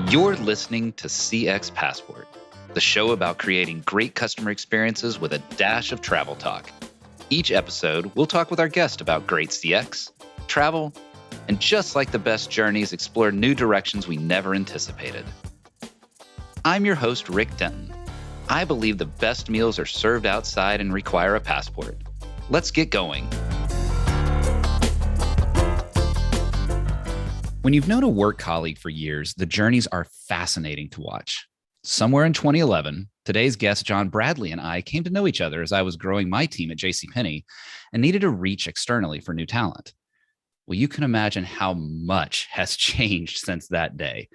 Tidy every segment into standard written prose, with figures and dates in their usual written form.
You're listening to CX Passport, the show about creating great customer experiences with a dash of travel talk. Each episode, we'll talk with our guest about great CX, travel, and just like the best journeys, explore new directions we never anticipated. I'm your host, Rick Denton. I believe the best meals are served outside and require a passport. Let's get going. When you've known a work colleague for years, the journeys are fascinating to watch. Somewhere in 2011, today's guest, John Bradley, and I came to know each other as I was growing my team at JCPenney and needed to reach externally for new talent. Well, you can imagine how much has changed since that day.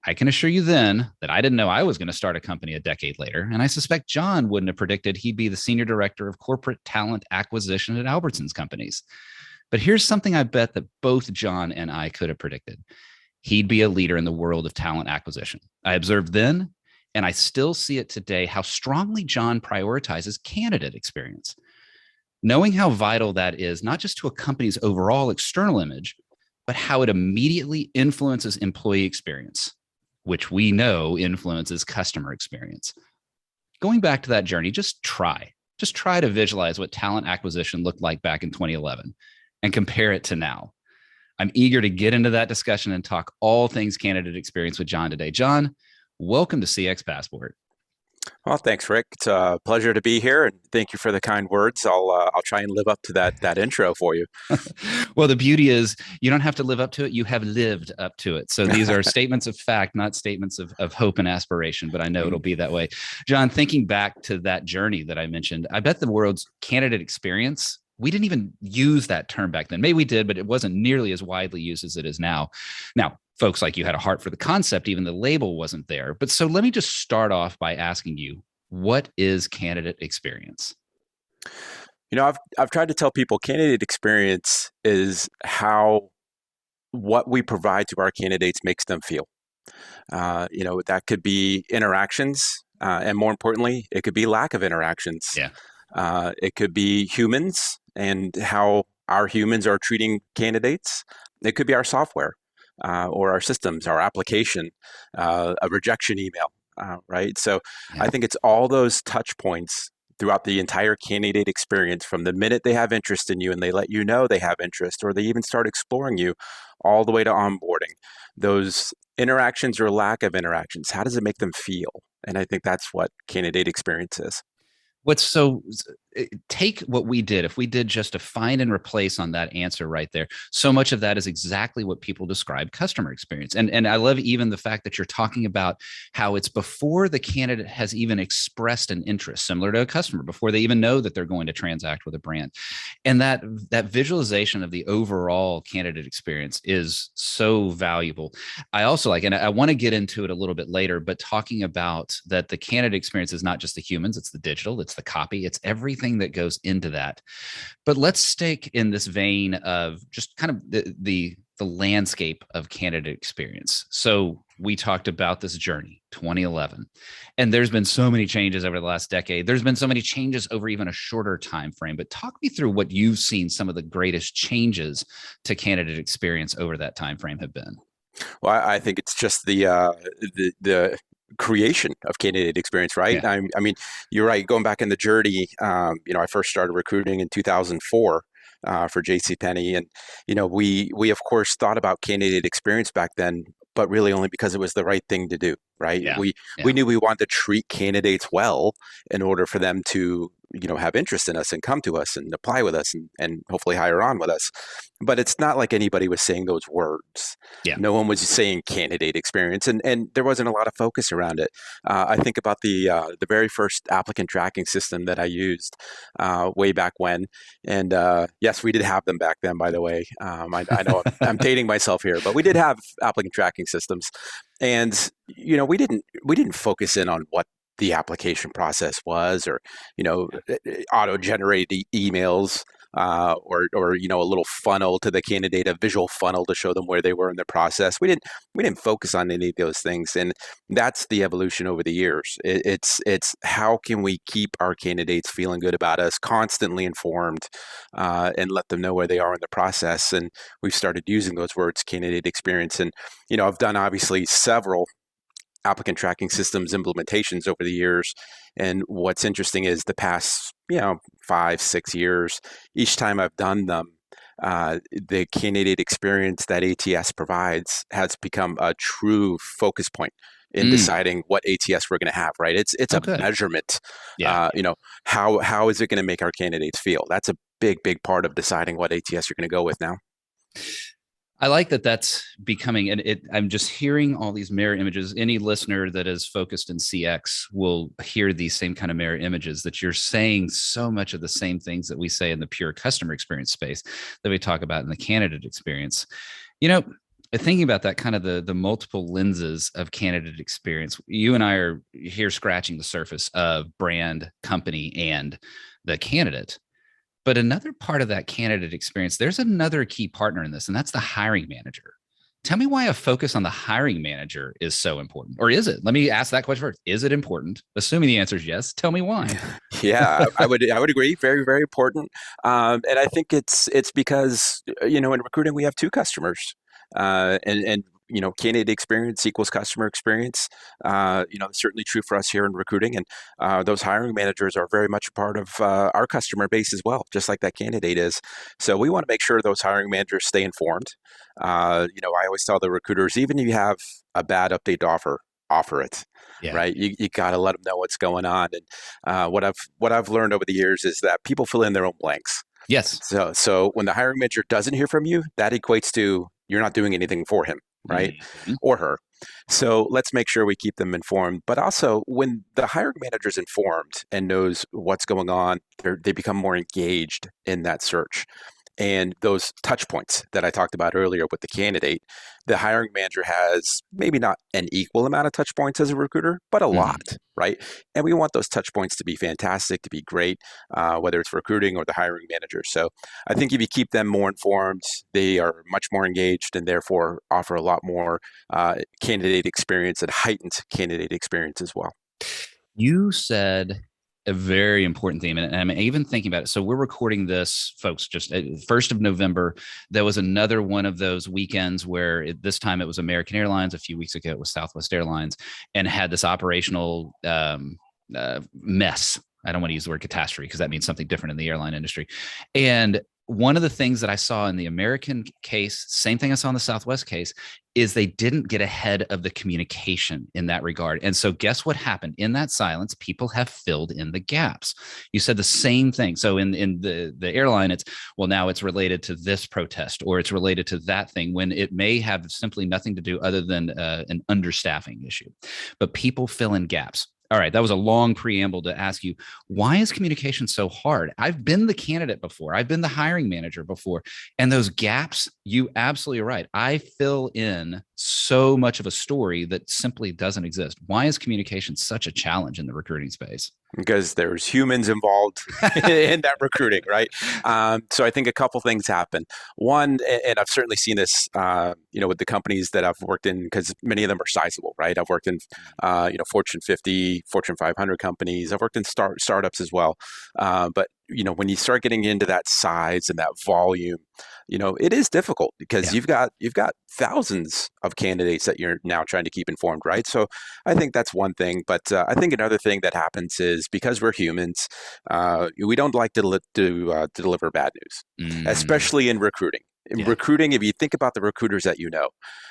I can assure you then that I didn't know I was going to start a company a decade later, and I suspect John wouldn't have predicted he'd be the Senior Director of Corporate Talent Acquisition at Albertsons Companies. But here's something I bet that both John and I could have predicted. He'd be a leader in the world of talent acquisition. I observed then, and I still see it today, how strongly John prioritizes candidate experience. Knowing how vital that is, not just to a company's overall external image, but how it immediately influences employee experience, which we know influences customer experience. Going back to that journey, just try to visualize what talent acquisition looked like back in 2011 and compare it to now. I'm eager to get into that discussion and talk all things candidate experience with John today. John, welcome to CX Passport. Well, thanks, Rick. It's a pleasure to be here, and thank you for the kind words. I'll try and live up to that intro for you. Well, the beauty is you don't have to live up to it. You have lived up to it. So these are statements of fact, not statements of hope and aspiration, but I know it'll be that way. John, thinking back to that journey that I mentioned, I bet the world's candidate experience, we didn't even use that term back then. Maybe we did, but it wasn't nearly as widely used as it is now. Now, folks like you had a heart for the concept, even the label wasn't there. But so let me just start off by asking you, what is candidate experience? You know, I've tried to tell people candidate experience is how what we provide to our candidates makes them feel. That could be interactions, and more importantly, it could be lack of interactions. Yeah. It could be humans and how our humans are treating candidates. It could be our software. Or our systems, our application, a rejection email, right? So yeah. I think it's all those touch points throughout the entire candidate experience, from the minute they have interest in you and they let you know they have interest, or they even start exploring you, all the way to onboarding. Those interactions or lack of interactions, how does it make them feel? And I think that's what candidate experience is. Take what we did. If we did just a find and replace on that answer right there, so much of that is exactly what people describe customer experience. And I love even the fact that you're talking about how it's before the candidate has even expressed an interest, similar to a customer, before they even know that they're going to transact with a brand. And that visualization of the overall candidate experience is so valuable. I also like, and I want to get into it a little bit later, but talking about that the candidate experience is not just the humans, it's the digital, it's the copy, it's everything that goes into that. But let's stick in this vein of just kind of the landscape of candidate experience. So we talked about this journey, 2011, and there's been so many changes over the last decade. There's been so many changes over even a shorter time frame. But talk me through what you've seen some of the greatest changes to candidate experience over that time frame have been. Well, I think it's just the creation of candidate experience, right? Yeah. I mean, you're right. Going back in the journey, I first started recruiting in 2004 for JCPenney, and we of course thought about candidate experience back then, but really only because it was the right thing to do, right? Yeah. We knew we wanted to treat candidates well in order for them to have interest in us and come to us and apply with us and hopefully hire on with us. But it's not like anybody was saying those words. Yeah. No one was saying candidate experience, and there wasn't a lot of focus around it. I think about the very first applicant tracking system that I used way back when, and yes, we did have them back then. By the way, I know I'm dating myself here, but we did have applicant tracking systems, and we didn't focus in on what the application process was, or auto-generated emails, or a little funnel to the candidate, a visual funnel to show them where they were in the process. We didn't focus on any of those things, and that's the evolution over the years. It's how can we keep our candidates feeling good about us, constantly informed, and let them know where they are in the process. And we've started using those words, candidate experience. And I've done obviously several applicant tracking systems implementations over the years. And what's interesting is the past, 5, 6 years, each time I've done them, the candidate experience that ATS provides has become a true focus point in deciding what ATS we're going to have, right? It's a good. measurement. Yeah. How is it going to make our candidates feel? That's a big part of deciding what ATS you're going to go with now. I like that that's becoming, and I'm just hearing all these mirror images. Any listener that is focused in CX will hear these same kind of mirror images, that you're saying so much of the same things that we say in the pure customer experience space that we talk about in the candidate experience. Thinking about that, kind of the multiple lenses of candidate experience, you and I are here scratching the surface of brand, company, and the candidate. But another part of that candidate experience, there's another key partner in this, and that's the hiring manager. Tell me why a focus on the hiring manager is so important. Or is it? Let me ask that question first. Is it important? Assuming the answer is yes, tell me why. Yeah, I would agree. Very, very important. And I think it's because, in recruiting, we have two customers. And candidate experience equals customer experience. It's certainly true for us here in recruiting, and those hiring managers are very much a part of our customer base as well, just like that candidate is. So we want to make sure those hiring managers stay informed. I always tell the recruiters, even if you have a bad update offer it. Yeah. Right? You got to let them know what's going on. And what I've learned over the years is that people fill in their own blanks. Yes. So when the hiring manager doesn't hear from you, that equates to you're not doing anything for him, right? Mm-hmm. Or her. So let's make sure we keep them informed. But also, when the hiring manager is informed and knows what's going on, they become more engaged in that search. And those touch points that I talked about earlier with the candidate, the hiring manager has maybe not an equal amount of touch points as a recruiter, but a lot, right? And we want those touch points to be fantastic, to be great, whether it's recruiting or the hiring manager. So I think if you keep them more informed, they are much more engaged and therefore offer a lot more candidate experience and heightened candidate experience as well. You said a very important theme, and I'm even thinking about it. So we're recording this, folks, just 1st of November. There was another one of those weekends where this time it was American Airlines. A few weeks ago, it was Southwest Airlines, and had this operational mess. I don't want to use the word catastrophe because that means something different in the airline industry. And one of the things that I saw in the American case, same thing I saw in the Southwest case, is they didn't get ahead of the communication in that regard. And so guess what happened? In that silence, people have filled in the gaps. You said the same thing. So in the airline, now it's related to this protest or it's related to that thing, when it may have simply nothing to do other than an understaffing issue. But people fill in gaps. All right, that was a long preamble to ask you, why is communication so hard? I've been the candidate before. I've been the hiring manager before. And those gaps, you absolutely are right. I fill in so much of a story that simply doesn't exist. Why is communication such a challenge in the recruiting space? Because there's humans involved in that recruiting, right? So I think a couple things happen. One, and I've certainly seen this, with the companies that I've worked in, because many of them are sizable, right? I've worked in, Fortune 50, Fortune 500 companies. I've worked in startups as well. But when you start getting into that size and that volume, it is difficult because you've got thousands of candidates that you're now trying to keep informed, right? So I think that's one thing. But I think another thing that happens is because we're humans, we don't like to deliver bad news, especially in recruiting. In recruiting, if you think about the recruiters that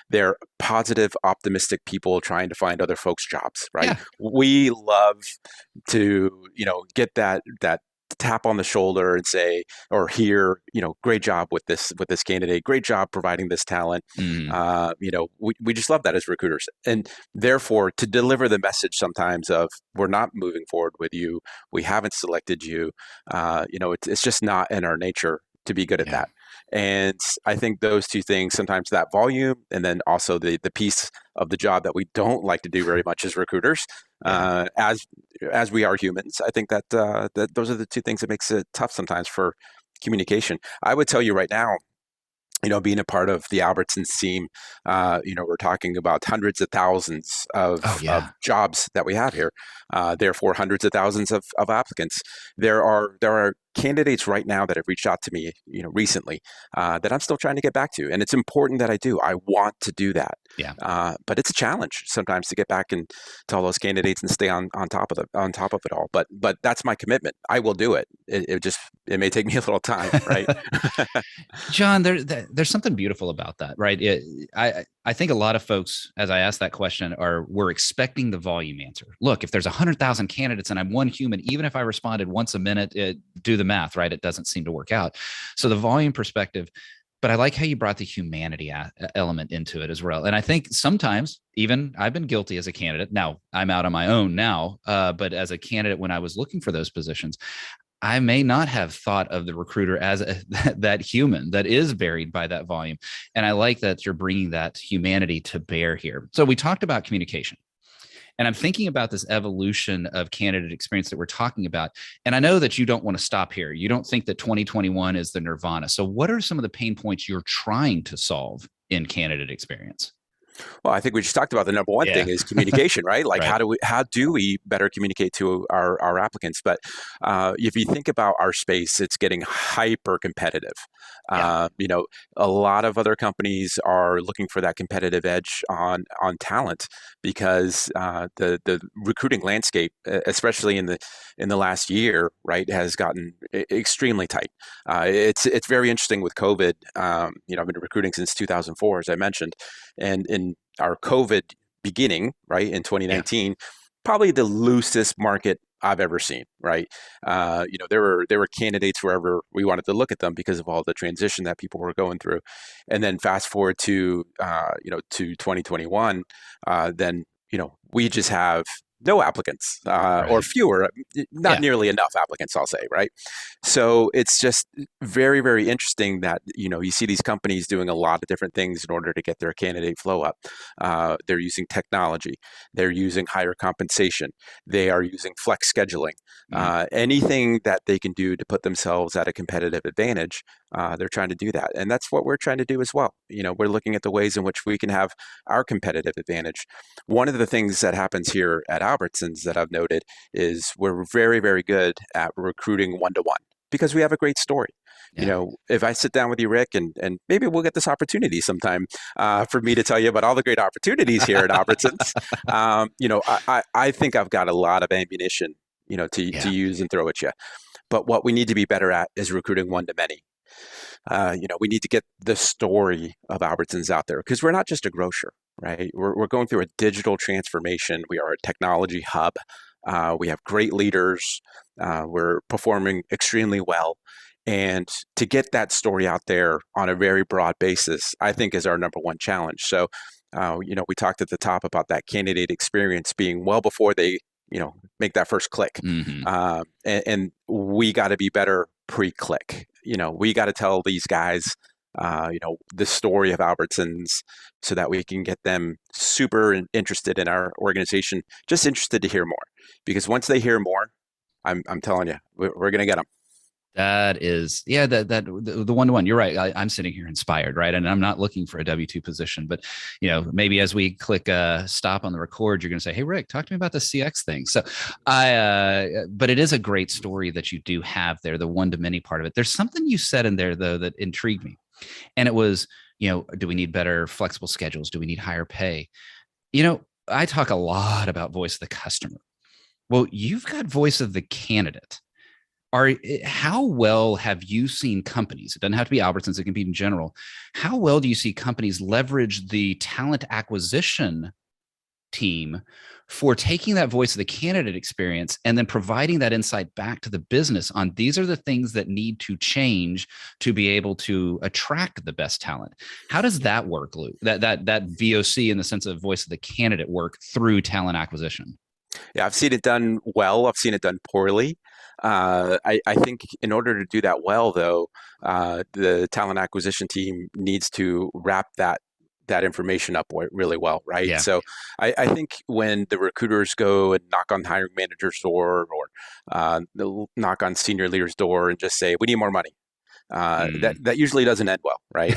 they're positive, optimistic people trying to find other folks jobs, right? Yeah. We love to, get that tap on the shoulder and say, or hear, great job with this candidate, great job providing this talent. We just love that as recruiters. And therefore, to deliver the message sometimes of, we're not moving forward with you, we haven't selected you, it's just not in our nature to be good at that. And I think those two things, sometimes that volume and then also the piece of the job that we don't like to do very much as recruiters, as we are humans, I think that those are the two things that makes it tough sometimes for communication. I would tell you right now, being a part of the Albertsons team, we're talking about hundreds of thousands of jobs that we have here. Therefore, hundreds of thousands of applicants. There are candidates right now that have reached out to me, recently, that I'm still trying to get back to, and it's important that I do. I want to do that. Yeah. But it's a challenge sometimes to get back and to all those candidates and stay on top of it all. But that's my commitment. I will do it. It may take me a little time, right? John, there's something beautiful about that, right? I think a lot of folks, as I asked that question, we're expecting the volume answer. Look, if there's 100,000 candidates and I'm one human, even if I responded once a minute, do the math, right? It doesn't seem to work out. So the volume perspective, but I like how you brought the humanity element into it as well. And I think sometimes even I've been guilty as a candidate. Now I'm out on my own now, but as a candidate, when I was looking for those positions, I may not have thought of the recruiter as that human that is buried by that volume. And I like that you're bringing that humanity to bear here. So we talked about communication. And I'm thinking about this evolution of candidate experience that we're talking about. And I know that you don't want to stop here. You don't think that 2021 is the nirvana. So what are some of the pain points you're trying to solve in candidate experience? Well, I think we just talked about the number one thing is communication, right? Like, right. how do we better communicate to our applicants? But if you think about our space, it's getting hyper competitive. A lot of other companies are looking for that competitive edge on talent because the recruiting landscape, especially in the last year, right, has gotten extremely tight. It's very interesting with COVID. I've been recruiting since 2004, as I mentioned, and in our COVID beginning, right, in 2019, probably the loosest market I've ever seen, right? There were candidates wherever we wanted to look at them because of all the transition that people were going through. And then fast forward to 2021, then, we just have no applicants or fewer, not nearly enough applicants, I'll say, right? So it's just very, very interesting that, you see these companies doing a lot of different things in order to get their candidate flow up. They're using technology. They're using higher compensation. They are using flex scheduling. Anything that they can do to put themselves at a competitive advantage, they're trying to do that. And that's what we're trying to do as well. We're looking at the ways in which we can have our competitive advantage. One of the things that happens here at Albertsons that I've noted is we're very, very good at recruiting one-to-one because we have a great story. If I sit down with you, Rick, and maybe we'll get this opportunity sometime for me to tell you about all the great opportunities here at Albertsons. I think I've got a lot of ammunition, to use and throw at you. But what we need to be better at is recruiting one-to-many. We need to get the story of Albertsons out there because we're not just a grocer, right? We're going through a digital transformation. We are a technology hub. We have great leaders. We're performing extremely well. And to get that story out there on a very broad basis, I think is our number one challenge. So, we talked at the top about that candidate experience being well before they, make that first click. And we got to be better pre-click. We got to tell these guys, the story of Albertsons so that we can get them super interested in our organization, just interested to hear more. Because once they hear more, I'm telling you, we're going to get them. That is, the one-to-one. You're right. I'm sitting here inspired, right? And I'm not looking for a W-2 position, but maybe as we click stop on the record, you're going to say, "Hey, Rick, talk to me about the CX thing." So, but it is a great story that you do have there, the one-to-many part of it. There's something you said in there though that intrigued me, and it was, do we need better flexible schedules? Do we need higher pay? I talk a lot about voice of the customer. Well, you've got voice of the candidate. How well have you seen companies, it doesn't have to be Albertsons, it can be in general, how well do you see companies leverage the talent acquisition team for taking that voice of the candidate experience and then providing that insight back to the business on these are the things that need to change to be able to attract the best talent? How does that work, Lou? That VOC in the sense of voice of the candidate work through talent acquisition? Yeah, I've seen it done well. I've seen it done poorly. I think in order to do that well, though, the talent acquisition team needs to wrap that information up really well, right? Yeah. So I think when the recruiters go and knock on the hiring manager's door or they'll knock on senior leader's door and just say, "We need more money." That usually doesn't end well, right?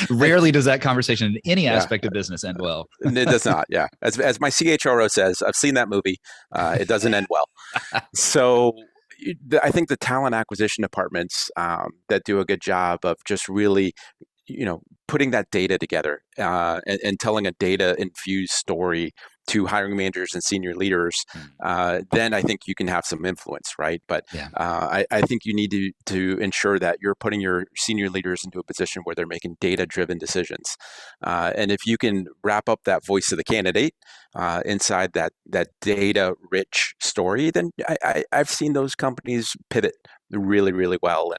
Rarely does that conversation in any aspect of business end well. It does not, yeah. As my CHRO says, I've seen that movie. It doesn't end well. So, I think the talent acquisition departments that do a good job of just really, putting that data together and telling a data infused story to hiring managers and senior leaders, then I think you can have some influence, right? But Yeah. I think you need to ensure that you're putting your senior leaders into a position where they're making data-driven decisions. And if you can wrap up that voice of the candidate inside that data-rich story, then I've seen those companies pivot really, really well.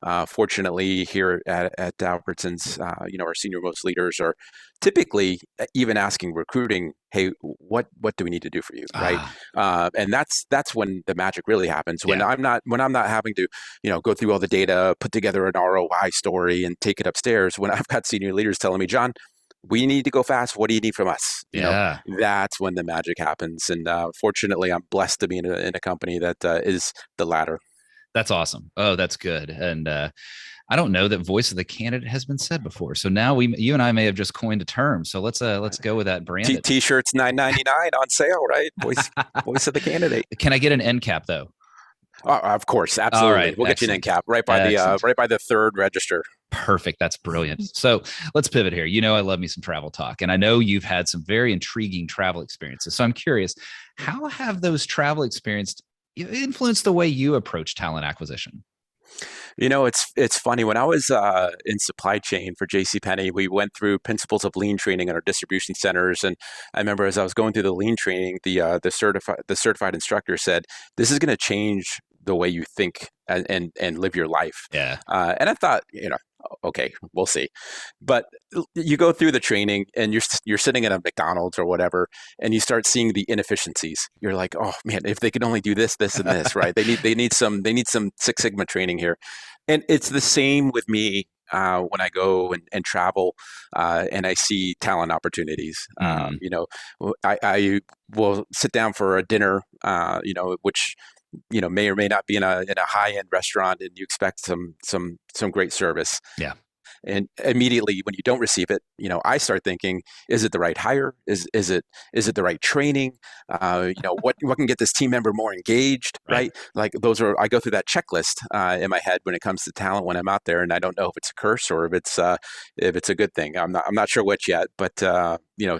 And fortunately, here at Albertsons, our senior most leaders are typically even asking recruiting, "Hey, what do we need to do for you?" Right? And that's when the magic really happens. When I'm not having to, go through all the data, put together an ROI story, and take it upstairs. When I've got senior leaders telling me, "John, we need to go fast. What do you need from us?" That's when the magic happens. And fortunately, I'm blessed to be in a company that is the latter. That's awesome. Oh, that's good. And I don't know that voice of the candidate has been said before. So now you and I may have just coined a term. So let's go with that brand. T-shirts $9.99 on sale, right? Voice of the candidate. Can I get an end cap though? Of course, absolutely. All right, we'll get you an end cap right by the third register. Perfect. That's brilliant. So let's pivot here. I love me some travel talk, and I know you've had some very intriguing travel experiences. So I'm curious, how have those travel experiences influenced the way you approach talent acquisition? It's funny. When I was in supply chain for JCPenney, we went through principles of lean training in our distribution centers. And I remember as I was going through the lean training, the certified instructor said, "This is going to change the way you think and live your life." Yeah. And I thought, okay, we'll see. But you go through the training and you're sitting at a McDonald's or whatever, and you start seeing the inefficiencies. You're like, oh man, if they could only do this, this, and this, right? They need some Six Sigma training here. And it's the same with me when I go and travel and I see talent opportunities. I will sit down for a dinner, which may or may not be in a high end restaurant, and you expect some great service. Yeah. And immediately when you don't receive it, I start thinking, is it the right hire? Is it the right training? What can get this team member more engaged, right? Like I go through that checklist in my head when it comes to talent when I'm out there, and I don't know if it's a curse or if it's a good thing. I'm not sure which yet, but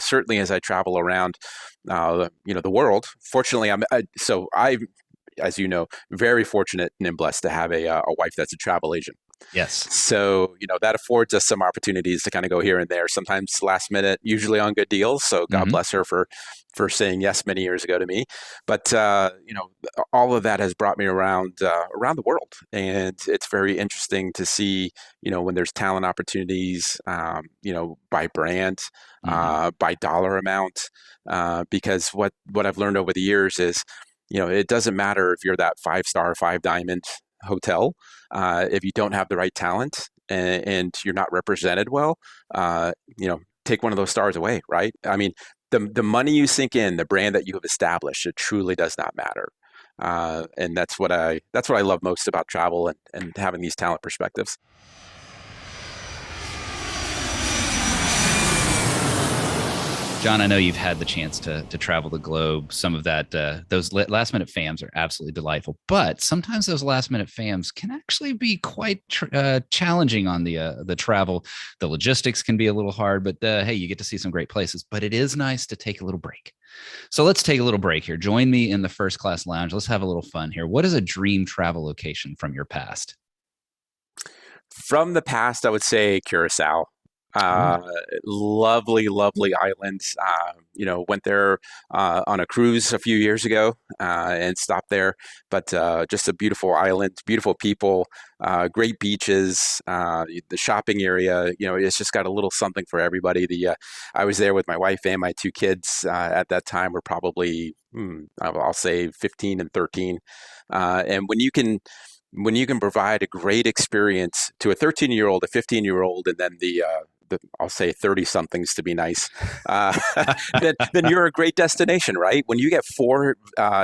certainly as I travel around, the world, fortunately, I'm as you know, very fortunate and blessed to have a wife that's a travel agent. Yes. So, that affords us some opportunities to kind of go here and there, sometimes last minute, usually on good deals. So God bless her for saying yes many years ago to me. But, all of that has brought me around the world. And it's very interesting to see, when there's talent opportunities, by brand, by dollar amount, because what I've learned over the years is, it doesn't matter if you're that 5-star, 5-diamond hotel. If you don't have the right talent and you're not represented well, take one of those stars away, right? I mean, the money you sink in, the brand that you have established, it truly does not matter. And that's what I love most about travel and having these talent perspectives. John, I know you've had the chance to travel the globe. Some of that, those last minute FAMs are absolutely delightful, but sometimes those last minute FAMs can actually be quite challenging on the travel. The logistics can be a little hard, but hey, you get to see some great places. But it is nice to take a little break. So let's take a little break here. Join me in the first class lounge. Let's have a little fun here. What is a dream travel location from your past? From the past, I would say Curacao. Lovely islands. Went there on a cruise a few years ago and stopped there. But just a beautiful island, beautiful people, great beaches, the shopping area. It's just got a little something for everybody. I was there with my wife and my 2 kids at that time. We're probably I'll say 15 and 13. And when you can provide a great experience to a 13-year-old, a 15-year-old, and then I'll say 30-somethings to be nice, then you're a great destination, right? When you get 4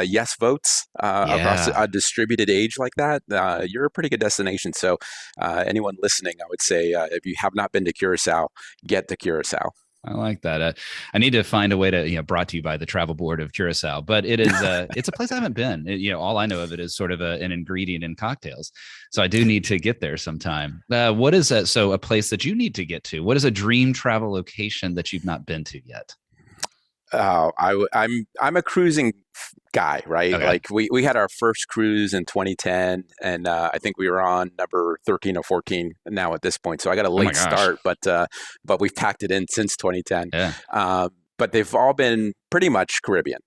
yes votes across a distributed age like that, you're a pretty good destination. So anyone listening, I would say if you have not been to Curacao, get to Curacao. I like that. I need to find a way to, brought to you by the Travel Board of Curacao, but it's a place I haven't been. All I know of it is sort of an ingredient in cocktails. So I do need to get there sometime. What is that? So a place that you need to get to, what is a dream travel location that you've not been to yet? I'm a cruising guy, right? Okay. Like we had our first cruise in 2010, and I think we were on number 13 or 14 now at this point. So I got a Oh my late gosh. start, but we've packed it in since 2010. Yeah. But they've all been pretty much Caribbean.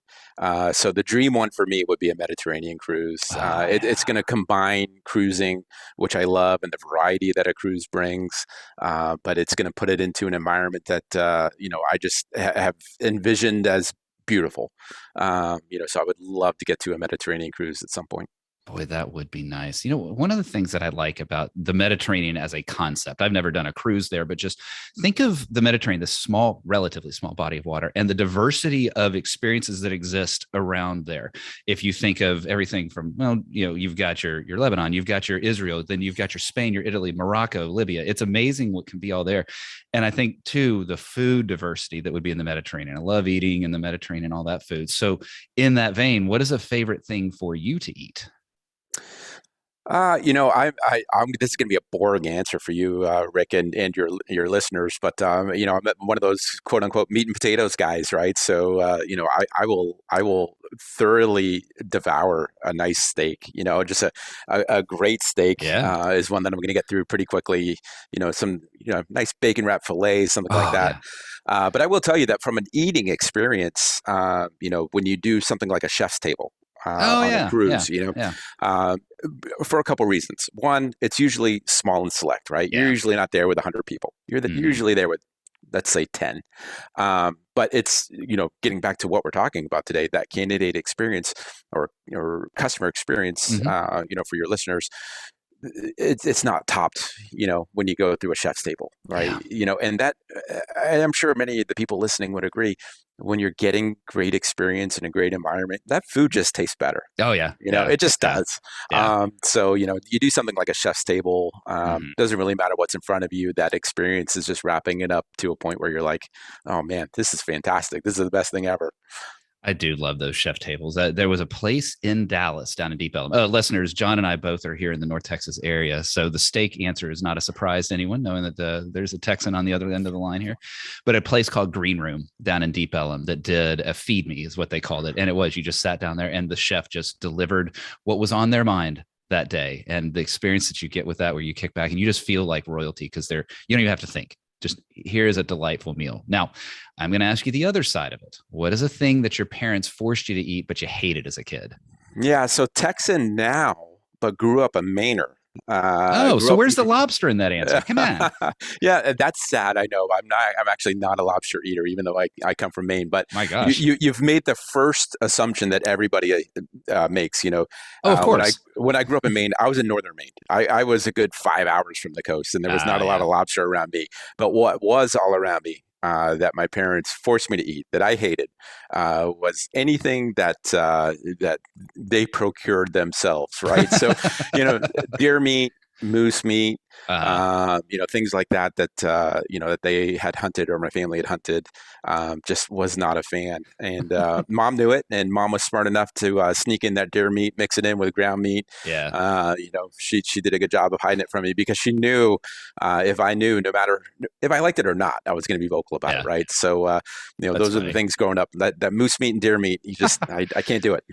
So the dream one for me would be a Mediterranean cruise. Oh, It's yeah. going to combine cruising, which I love, and the variety that a cruise brings. But it's going to put it into an environment that I just have envisioned as beautiful. So I would love to get to a Mediterranean cruise at some point. Boy, that would be nice. One of the things that I like about the Mediterranean as a concept, I've never done a cruise there, but just think of the Mediterranean, this small, relatively small body of water, and the diversity of experiences that exist around there. If you think of everything from, well, you've got your Lebanon, you've got your Israel, then you've got your Spain, your Italy, Morocco, Libya. It's amazing what can be all there. And I think, too, the food diversity that would be in the Mediterranean. I love eating in the Mediterranean, all that food. So, in that vein, what is a favorite thing for you to eat? I'm. This is going to be a boring answer for you, Rick, and your listeners, but I'm one of those quote unquote meat and potatoes guys, right? So, I will thoroughly devour a nice steak. Just a great steak Yeah. is one that I'm going to get through pretty quickly. Some nice bacon wrap fillets, something like Oh, that. yeah. But I will tell you that from an eating experience, when you do something like a chef's table Oh, on a yeah. Yeah. cruise, Yeah. uh, for a couple reasons. One, it's usually small and select, right? You're Yeah. usually not there with 100 people. You're Hmm. usually there with, let's say, 10. But it's, getting back to what we're talking about today, that candidate experience or customer experience, Hmm. for your listeners, it's not topped, when you go through a chef's table, right? Yeah. And that I'm sure many of the people listening would agree. When you're getting great experience in a great environment, that food just tastes better. Oh, yeah. Yeah. It just Yeah. does. Yeah. So you do something like a chef's table. Hmm. Doesn't really matter what's in front of you. That experience is just wrapping it up to a point where you're like, oh man, this is fantastic. This is the best thing ever. I do love those chef tables. There was a place in Dallas down in Deep Ellum. Listeners, John and I both are here in the North Texas area. So the steak answer is not a surprise to anyone, knowing that there's a Texan on the other end of the line here. But a place called Green Room down in Deep Ellum that did a feed me, is what they called it. And it was, you just sat down there and the chef just delivered what was on their mind that day. And the experience that you get with that, where you kick back and you just feel like royalty because you don't even have to think. Just here is a delightful meal. Now, I'm going to ask you the other side of it. What is a thing that your parents forced you to eat, but you hated as a kid? Yeah. So Texan now, but grew up a Mainer. Oh, Grew so up. where's the lobster in that answer? Come on. Yeah, that's sad. I know. I'm not. I'm actually not a lobster eater, even though I come from Maine. But My gosh. you've made the first assumption that everybody makes. Oh, of course. When I grew up in Maine, I was in northern Maine. I was a good 5 hours from the coast, and there was not a lot Yeah. of lobster around me. But what was all around me, that my parents forced me to eat, that I hated, was anything that they procured themselves. Right. So, deer meat, moose meat, uh, things like that they had hunted or my family had hunted. Just was not a fan. And mom knew it, and mom was smart enough to sneak in that deer meat, mix it in with ground meat. yeah, She did a good job of hiding it from me because she knew, if I knew, no matter if I liked it or not, I was going to be vocal about it, yeah. right? So That's those are the funny. things growing up. That moose meat and deer meat, I can't do it.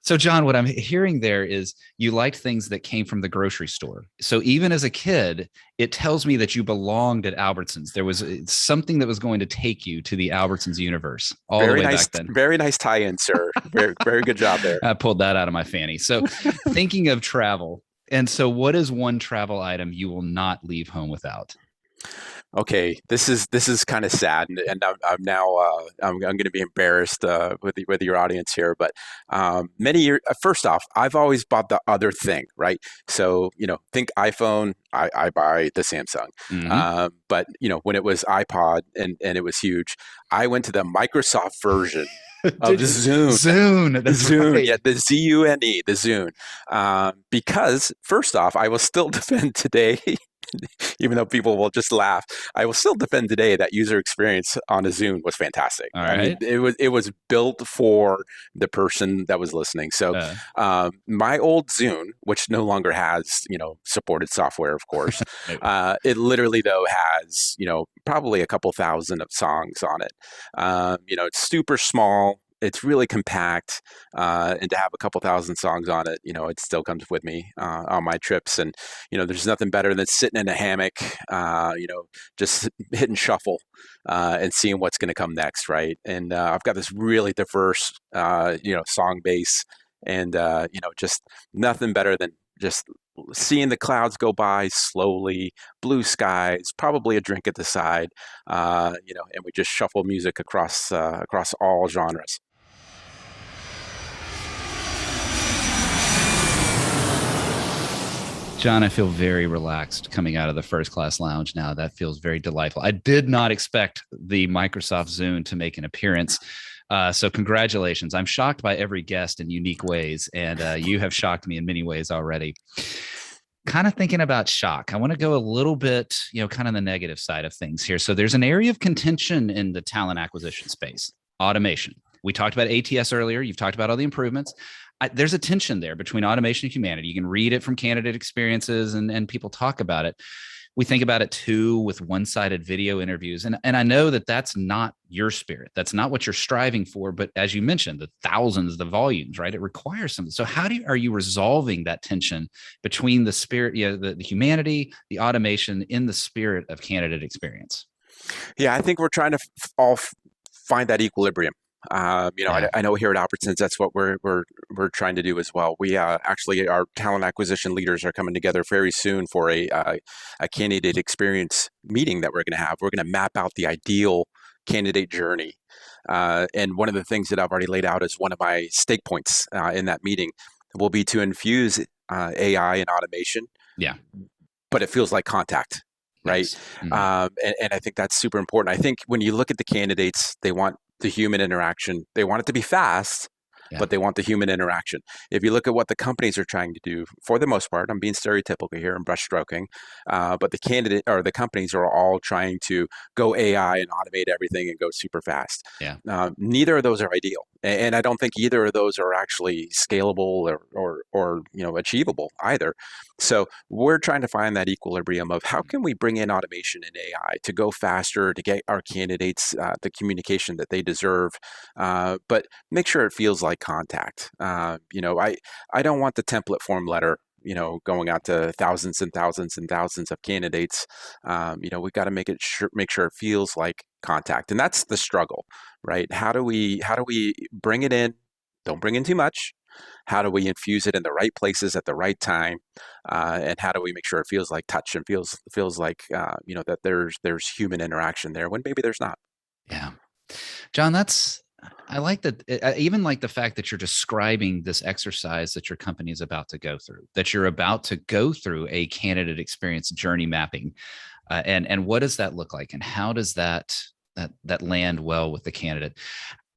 So, John, what I'm hearing there is you liked things that came from the grocery store. So, even as a kid, it tells me that you belonged at Albertsons. There was something that was going to take you to the Albertsons universe all the way back then. Very nice tie-in, sir. Very, very good job there. I pulled that out of my fanny. So, thinking of travel. And so, what is one travel item you will not leave home without? Okay, this is kind of sad, and I'm now I'm going to be embarrassed with your audience here. But many years, first off, I've always bought the other thing, right? So think iPhone, I buy the Samsung. Hmm. But when it was iPod and it was huge, I went to the Microsoft version of Did you? Zune. Zune. That's Zune, right. yeah, the Zune, the Zune. Because first off, I will still defend today even though people will just laugh, I will still defend today that user experience on a Zune was fantastic. All I mean, right. it was built for the person that was listening. So my old Zune, which no longer has supported software, of course, No. it literally though has probably a couple thousand of songs on it. It's super small. It's really compact, and to have a couple thousand songs on it, it still comes with me on my trips. And there's nothing better than sitting in a hammock, just hitting shuffle and seeing what's going to come next, right? And I've got this really diverse, song base, and just nothing better than just seeing the clouds go by slowly, blue skies, probably a drink at the side, and we just shuffle music across all genres. John, I feel very relaxed coming out of the first class lounge now. That feels very delightful. I did not expect the Microsoft Zune to make an appearance. So congratulations. I'm shocked by every guest in unique ways, and you have shocked me in many ways already. Kind of thinking about shock, I want to go a little bit, kind of the negative side of things here. So there's an area of contention in the talent acquisition space, automation. We talked about ATS earlier. You've talked about all the improvements. There's a tension there between automation and humanity. You can read it from candidate experiences, and people talk about it. We think about it too with one-sided video interviews. And I know that that's not your spirit. That's not what you're striving for. But as you mentioned, the thousands, the volumes, right? It requires something. So are you resolving that tension between the spirit, the humanity, the automation in the spirit of candidate experience? Yeah, I think we're trying to all find that equilibrium. I know here at Albertsons, that's what we're trying to do as well. We actually, our talent acquisition leaders are coming together very soon for a candidate experience meeting that we're going to have. We're going to map out the ideal candidate journey. And one of the things that I've already laid out as one of my stake points in that meeting will be to infuse AI and automation. Yeah. But it feels like contact. Right. Yes. Mm-hmm. And I think that's super important. I think when you look at the candidates, they want the human interaction. They want it to be fast, but they want the human interaction. If you look at what the companies are trying to do, for the most part, I'm being stereotypical here and brushstroking, but the candidate or the companies are all trying to go AI and automate everything and go super fast. Yeah. Neither of those are ideal, and I don't think either of those are actually scalable or achievable either. So we're trying to find that equilibrium of how can we bring in automation and AI to go faster, to get our candidates the communication that they deserve, but make sure it feels like contact. I don't want the template form letter, going out to thousands and thousands and thousands of candidates. We've got to make sure it feels like contact, and that's the struggle, right? How do we bring it in? Don't bring in too much. How do we infuse it in the right places at the right time, and how do we make sure it feels like touch and feels like that there's human interaction there when maybe there's not. Yeah, John, I like that. I even like the fact that you're describing this exercise that your company is about to go through. That you're about to go through a candidate experience journey mapping, and what does that look like, and how does that land well with the candidate?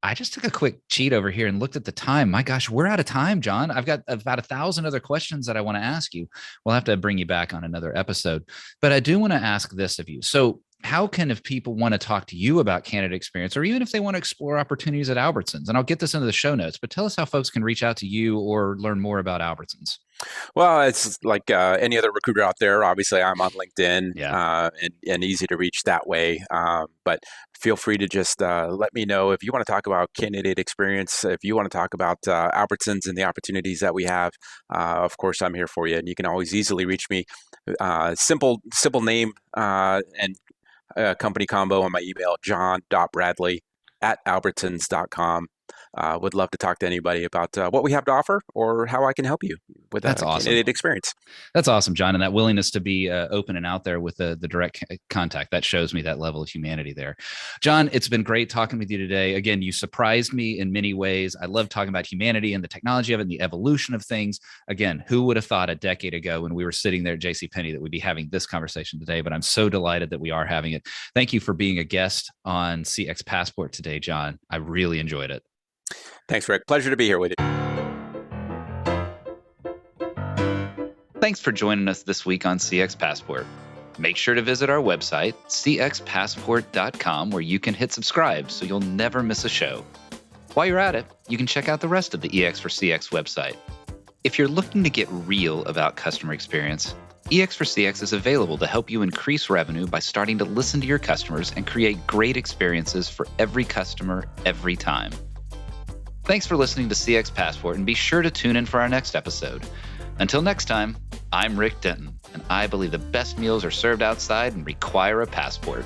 I just took a quick cheat over here and looked at the time. My gosh, we're out of time, John. I've got about 1,000 other questions that I want to ask you. We'll have to bring you back on another episode, but I do want to ask this of you. So how can, if people want to talk to you about candidate experience, or even if they want to explore opportunities at Albertsons, and I'll get this into the show notes, but tell us how folks can reach out to you or learn more about Albertsons. Well, it's like any other recruiter out there. Obviously, I'm on LinkedIn, and easy to reach that way. But feel free to just let me know if you want to talk about candidate experience. If you want to talk about Albertsons and the opportunities that we have, of course, I'm here for you. And you can always easily reach me. Simple name and company combo on my email, john.bradley@albertsons.com. Would love to talk to anybody about what we have to offer or how I can help you with that candidate experience. That's awesome, John. And that willingness to be open and out there with the direct contact, that shows me that level of humanity there. John, it's been great talking with you today. Again, you surprised me in many ways. I love talking about humanity and the technology of it and the evolution of things. Again, who would have thought a decade ago when we were sitting there at JCPenney that we'd be having this conversation today, but I'm so delighted that we are having it. Thank you for being a guest on CX Passport today, John. I really enjoyed it. Thanks, Rick. Pleasure to be here with you. Thanks for joining us this week on CX Passport. Make sure to visit our website, cxpassport.com, where you can hit subscribe so you'll never miss a show. While you're at it, you can check out the rest of the EX4CX website. If you're looking to get real about customer experience, EX4CX is available to help you increase revenue by starting to listen to your customers and create great experiences for every customer every time. Thanks for listening to CX Passport, and be sure to tune in for our next episode. Until next time, I'm Rick Denton, and I believe the best meals are served outside and require a passport.